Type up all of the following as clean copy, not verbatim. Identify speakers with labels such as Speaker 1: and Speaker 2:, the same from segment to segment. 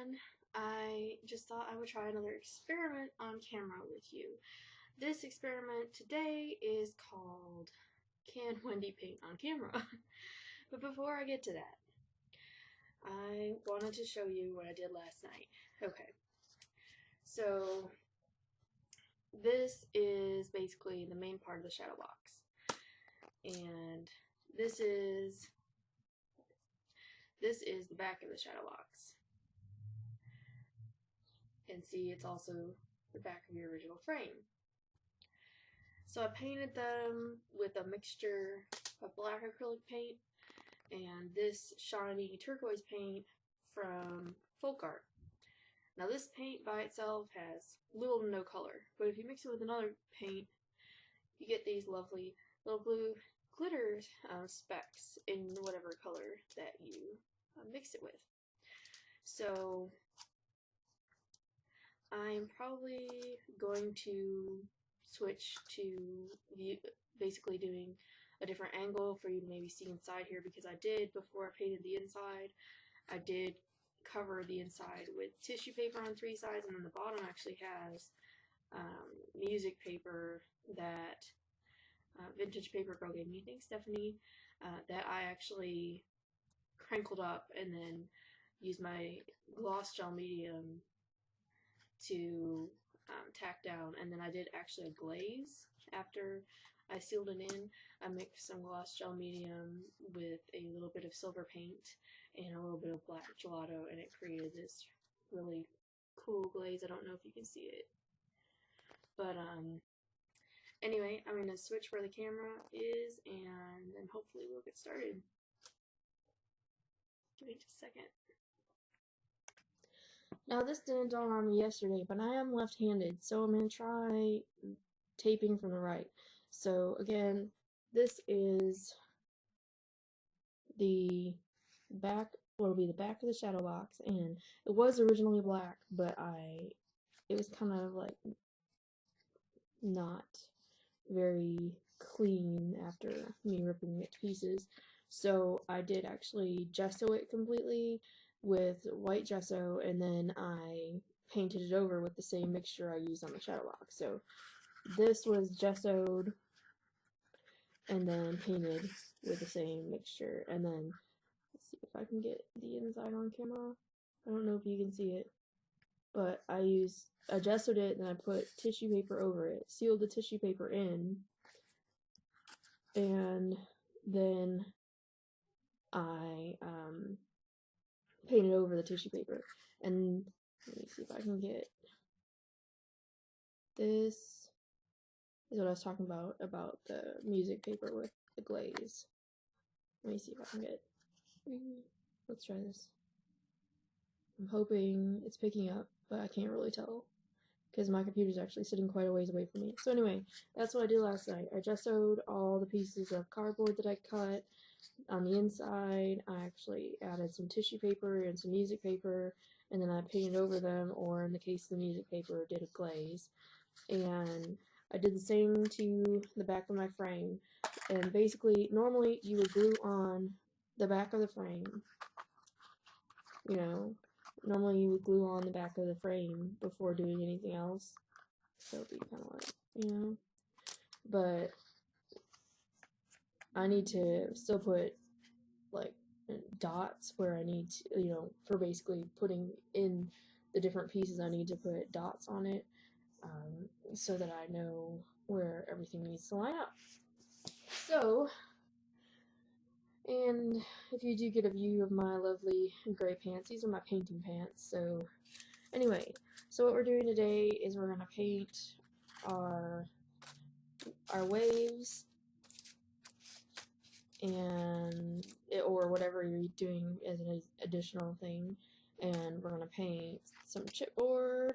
Speaker 1: everyone. I just thought I would try another experiment on camera with you. This experiment today is called Can Wendy Paint on Camera? But before I get to that, I wanted to show you what I did last night. Okay, so this is basically the main part of the shadow box, and this is the back of the shadow box. And see, it's also the back of your original frame. So I painted them with a mixture of black acrylic paint and this shiny turquoise paint from Folk Art. Now this paint by itself has little to no color, but if you mix it with another paint, you get these lovely little blue glitter specks in whatever color that you mix it with. So I'm probably going to switch to basically doing a different angle for you to maybe see inside here, because I did, before I painted the inside, I did cover the inside with tissue paper on 3 sides, and then the bottom actually has music paper that Vintage Paper Girl gave me, thanks Stephanie, that I actually crinkled up and then used my gloss gel medium to tack down, and then I did actually a glaze after I sealed it in. I mixed some gloss gel medium with a little bit of silver paint and a little bit of black gelato, and it created this really cool glaze. I don't know if you can see it, but anyway, I'm gonna switch where the camera is, and then hopefully we'll get started. Give me just a second. Now this didn't dawn on me yesterday, but I am left-handed, so I'm going to try taping from the right. So again, this is the back, what will be the back of the shadow box, and it was originally black, but it was kind of like not very clean after me ripping it to pieces. So I did actually gesso it completely with white gesso, and then I painted it over with the same mixture I used on the shadow box. So this was gessoed and then painted with the same mixture, and then let's see if I can get the inside on camera. I don't know if you can see it, but I gessoed it, and then I put tissue paper over it, sealed the tissue paper in, and then I painted over the tissue paper. And let me see if I can get this. Is what I was talking about the music paper with the glaze. Let me see if I can get. Let's try this. I'm hoping it's picking up, but I can't really tell because my computer's actually sitting quite a ways away from me. So anyway, that's what I did last night. I gessoed all the pieces of cardboard that I cut. On the inside, I actually added some tissue paper and some music paper, and then I painted over them, or in the case of the music paper, did a glaze. And I did the same to the back of my frame. And basically, normally you would glue on the back of the frame. You know, normally you would glue on the back of the frame before doing anything else. So it'd be kind of like, you know, but I need to still put like dots where I need to, you know, for basically putting in the different pieces. I need to put dots on it so that I know where everything needs to line up. So, and if you do get a view of my lovely gray pants, these are my painting pants. So anyway, so what we're doing today is we're going to paint our waves, and or whatever you're doing as an additional thing, and we're going to paint some chipboard,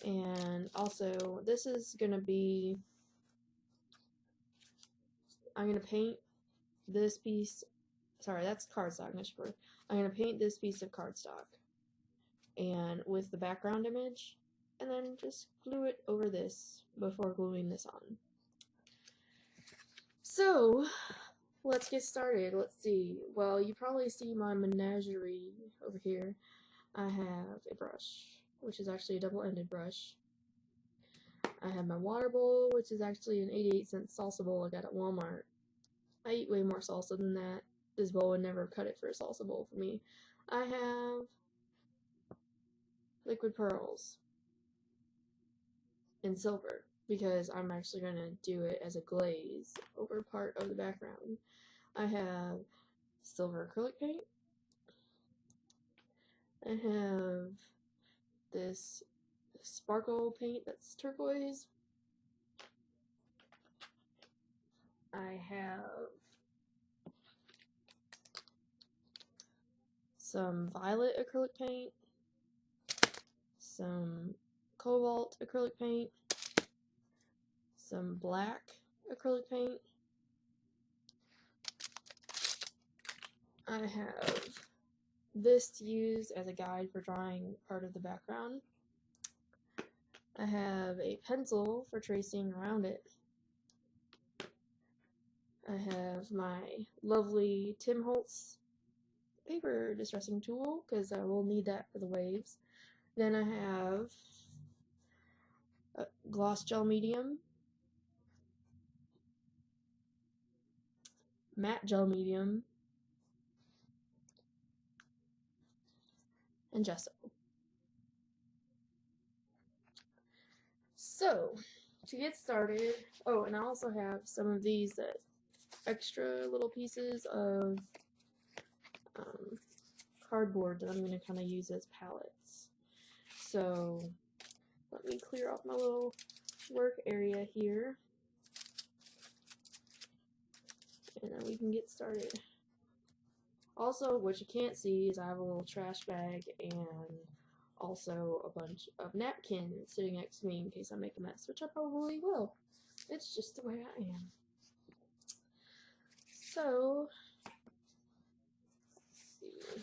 Speaker 1: and also this is going to be, I'm going to paint this piece, sorry, that's cardstock, not chipboard. I'm going to paint this piece of cardstock and with the background image, and then just glue it over this before gluing this on. So let's get started. Let's see. Well, you probably see my menagerie over here. I have a brush, which is actually a double-ended brush. I have my water bowl, which is actually an 88-cent salsa bowl I got at Walmart. I eat way more salsa than that. This bowl would never cut it for a salsa bowl for me. I have liquid pearls in silver because I'm actually going to do it as a glaze over part of the background. I have silver acrylic paint. I have this sparkle paint that's turquoise. I have some violet acrylic paint, some cobalt acrylic paint, some black acrylic paint. I have this to use as a guide for drawing part of the background. I have a pencil for tracing around it. I have my lovely Tim Holtz paper distressing tool because I will need that for the waves. Then I have a gloss gel medium, matte gel medium, and gesso. So, to get started, oh, and I also have some of these extra little pieces of cardboard that I'm going to kind of use as palettes. So, let me clear off my little work area here, and then we can get started. Also, what you can't see is I have a little trash bag and also a bunch of napkins sitting next to me in case I make a mess, which I probably will. It's just the way I am. So, let's see.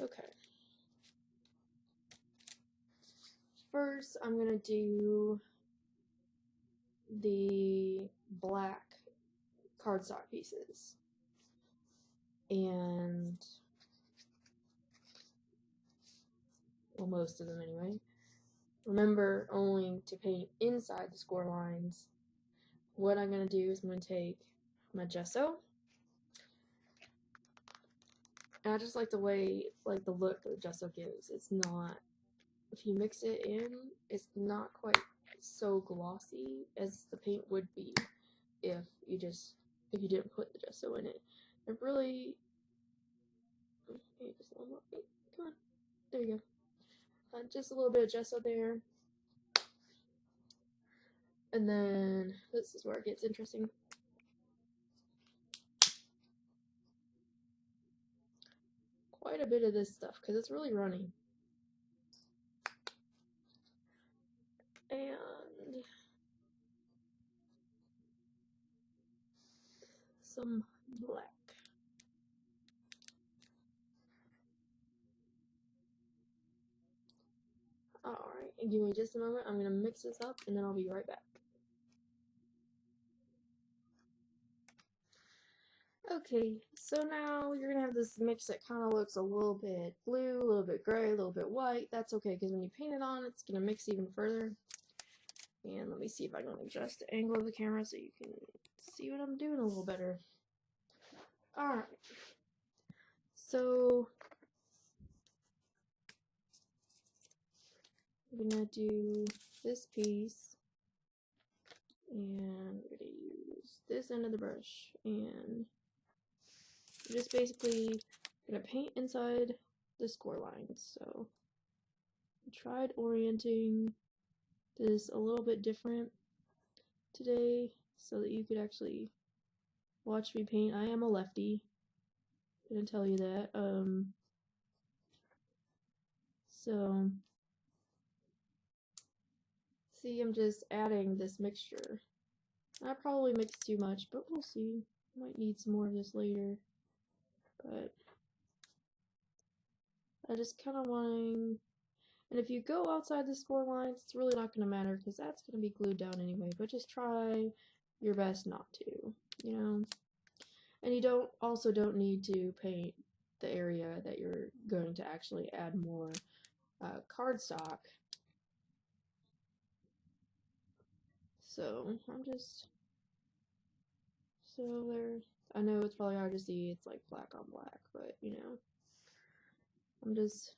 Speaker 1: Okay. First, I'm going to do the black cardstock pieces. And, well, most of them anyway. Remember only to paint inside the score lines. What I'm going to do is I'm going to take my gesso. And I just like the way, like the look that the gesso gives. It's not, if you mix it in, it's not quite so glossy as the paint would be if you didn't put the gesso in it. It really, okay, just a little more, come on, there you go. Just a little bit of gesso there. And then this is where it gets interesting. Quite a bit of this stuff because it's really runny. And some black. Alright, give me just a moment. I'm going to mix this up and then I'll be right back. Okay, so now you're going to have this mix that kind of looks a little bit blue, a little bit gray, a little bit white. That's okay because when you paint it on, it's going to mix even further. And let me see if I can adjust the angle of the camera so you can see what I'm doing a little better. Alright, so I'm going to do this piece, and we're going to use this end of the brush, and we're just basically going to paint inside the score lines. So I tried orienting this a little bit different today so that you could actually watch me paint. I am a lefty, I'm going to tell you that. So see, I'm just adding this mixture. I probably mixed too much, but we'll see. Might need some more of this later. But I just kind of wanting, And if you go outside the score lines, it's really not going to matter because that's going to be glued down anyway. But just try your best not to, you know. And you don't need to paint the area that you're going to actually add more cardstock. So I'm just there. I know it's probably hard to see. It's like black on black, but you know, I'm just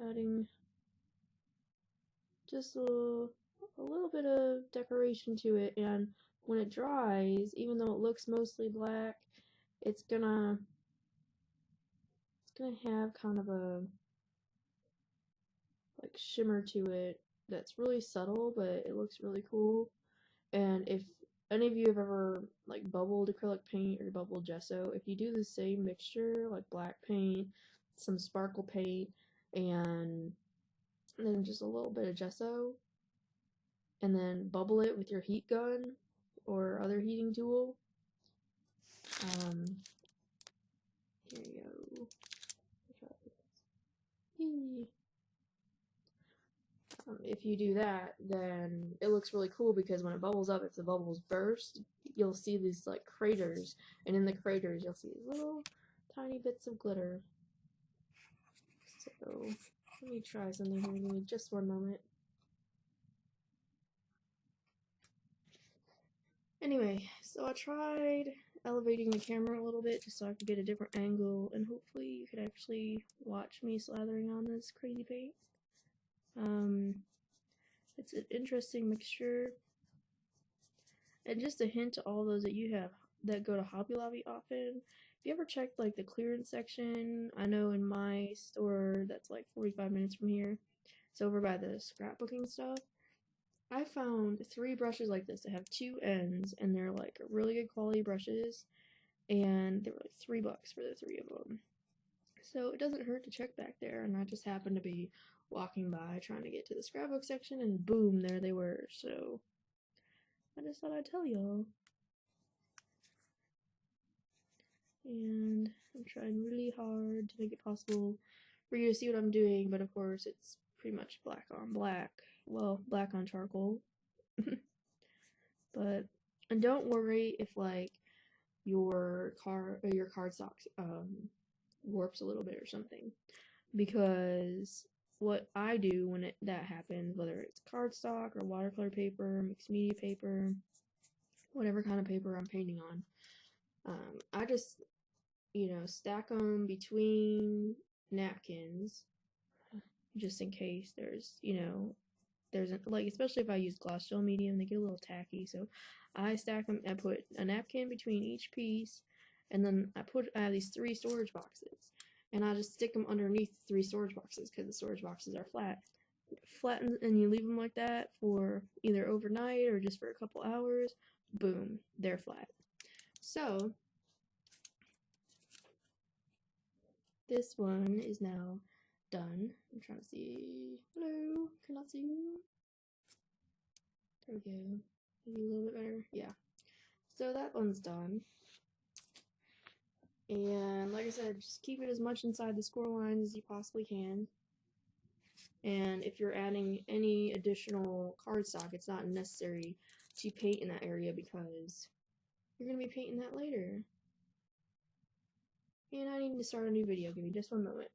Speaker 1: adding just a little bit of decoration to it, and when it dries, even though it looks mostly black, it's gonna have kind of a like shimmer to it that's really subtle, but it looks really cool. And if any of you have ever like bubbled acrylic paint or bubbled gesso, if you do the same mixture, like black paint, some sparkle paint, and then just a little bit of gesso, and then bubble it with your heat gun or other heating tool, here you go. If you do that, then it looks really cool because when it bubbles up, if the bubbles burst, you'll see these like craters, and in the craters you'll see little tiny bits of glitter. So let me try something here. Give me just one moment. Anyway, so I tried elevating the camera a little bit just so I could get a different angle, and hopefully you could actually watch me slathering on this crazy paint. It's an interesting mixture. And just a hint to all those that you have that go to Hobby Lobby often, if you ever checked like the clearance section, I know in my store that's like 45 minutes from here, it's over by the scrapbooking stuff, I found 3 brushes like this that have 2 ends, and they're like really good quality brushes, and they were like $3 for the 3 of them. So it doesn't hurt to check back there, and I just happened to be walking by trying to get to the scrapbook section, and boom, there they were. So I just thought I'd tell y'all. And I'm trying really hard to make it possible for you to see what I'm doing, but of course it's pretty much black on black. Well, black on charcoal. But, and don't worry if like your cardstock warps a little bit or something, because what I do when that happens, whether it's cardstock or watercolor paper, mixed media paper, whatever kind of paper I'm painting on, I just, you know, stack them between napkins just in case there's, you know, like, especially if I use gloss gel medium, they get a little tacky, so I stack them. I put a napkin between each piece, and then I have these 3 storage boxes, and I just stick them underneath the 3 storage boxes because the storage boxes are flat. Flatten, and you leave them like that for either overnight or just for a couple hours. Boom, they're flat. So this one is now done. I'm trying to see. Hello, cannot see you. There we go. Maybe a little bit better. Yeah. So that one's done. And like I said, just keep it as much inside the score lines as you possibly can. And if you're adding any additional cardstock, it's not necessary to paint in that area because you're going to be painting that later. And I need to start a new video. Give me just one moment.